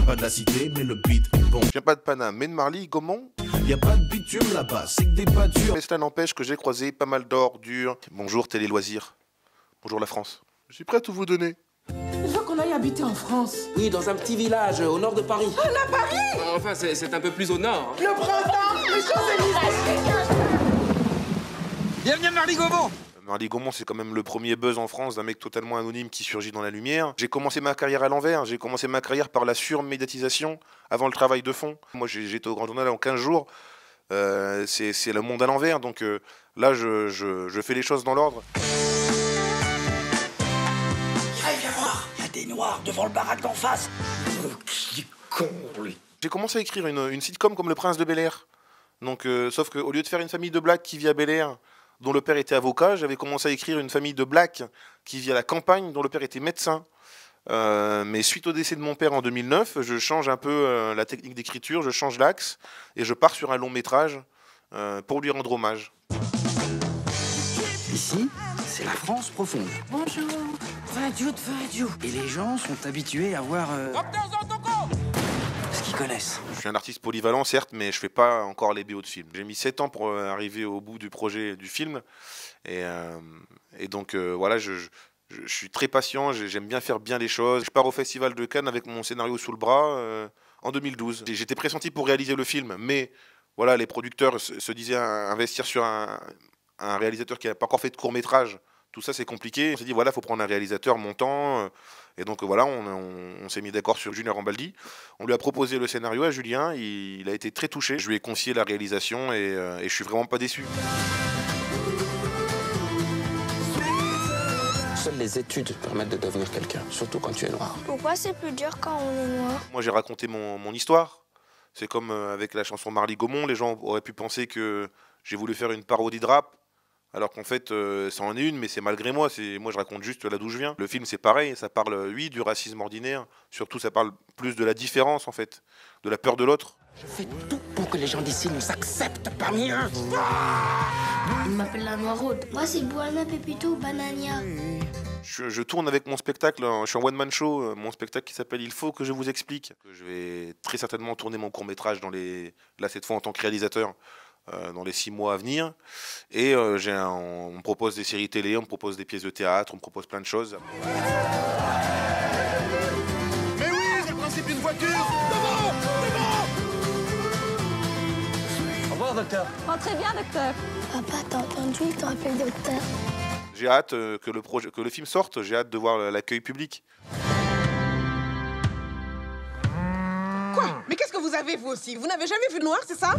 pas de la cité, mais le beat est bon. Je viens pas de Paname, mais de Marly, Gaumont. Y a pas de bitume là-bas, c'est que des pâtures. Mais cela n'empêche que j'ai croisé pas mal d'ordures. Bonjour Télé Loisirs. Bonjour la France. Je suis prêt à tout vous donner. Il faut qu'on aille habiter en France. Oui, dans un petit village au nord de Paris. Ah, là, Paris! Enfin, c'est un peu plus au nord. Le printemps, les Champs-Élysées. Bienvenue à Marly Gaumont. Marly Gaumont, c'est quand même le premier buzz en France d'un mec totalement anonyme qui surgit dans la lumière. J'ai commencé ma carrière à l'envers. J'ai commencé ma carrière par la surmédiatisation avant le travail de fond. Moi, j'étais au Grand Journal en 15 jours. C'est le monde à l'envers. Donc là, je fais les choses dans l'ordre. Viens voir, il y a des noirs devant le baraque d'en face. Qui est con, lui. J'ai commencé à écrire une sitcom comme Le Prince de Bel-Air. Donc, sauf qu'au lieu de faire une famille de blacks qui vit à Bel-Air, dont le père était avocat, j'avais commencé à écrire une famille de blacks qui vit à la campagne, dont le père était médecin. Mais suite au décès de mon père en 2009, je change un peu la technique d'écriture, je change l'axe et je pars sur un long métrage pour lui rendre hommage. Ici, c'est la France profonde. Bonjour. Vadiou. Et les gens sont habitués à voir ce qu'ils connaissent. Je suis un artiste polyvalent, certes, mais je fais pas encore les BO de films. J'ai mis 7 ans pour arriver au bout du projet du film. Et donc, voilà, je suis très patient, j'aime bien faire bien les choses. Je pars au Festival de Cannes avec mon scénario sous le bras en 2012. J'étais pressenti pour réaliser le film, mais voilà, les producteurs se disaient investir sur un réalisateur qui n'a pas encore fait de court-métrage. Tout ça, c'est compliqué. On s'est dit, voilà, il faut prendre un réalisateur montant. Et donc, voilà, on s'est mis d'accord sur Junior Rambaldi. On lui a proposé le scénario à Julien. Il a été très touché. Je lui ai confié la réalisation et je suis vraiment pas déçu. Seules les études permettent de devenir quelqu'un, surtout quand tu es noir. Pourquoi c'est plus dur quand on est noir? Moi, j'ai raconté mon histoire. C'est comme avec la chanson Marly Gaumont. Les gens auraient pu penser que j'ai voulu faire une parodie de rap. Alors qu'en fait, ça en est une, mais c'est malgré moi. Moi, je raconte juste là d'où je viens. Le film, c'est pareil. Ça parle, oui, du racisme ordinaire. Surtout, ça parle plus de la différence, en fait. De la peur de l'autre. Je fais tout pour que les gens d'ici nous acceptent parmi eux. Il m'appelle la Noiraude. Moi, c'est Buana Pepito Banania. Je tourne avec mon spectacle. Je suis en one-man show. Mon spectacle qui s'appelle Il faut que je vous explique. Je vais très certainement tourner mon court-métrage là, cette fois, en tant que réalisateur. Dans les 6 mois à venir. Et on me propose des séries télé, on me propose des pièces de théâtre, on me propose plein de choses. Mais oui, c'est le principe d'une voiture. Au revoir, docteur. Oh, très bien, docteur. Papa, t'as entendu? Il te rappelle docteur. J'ai hâte que le film sorte, j'ai hâte de voir l'accueil public. Quoi? Mais qu'est-ce que vous avez, vous aussi? Vous n'avez jamais vu de noir, c'est ça?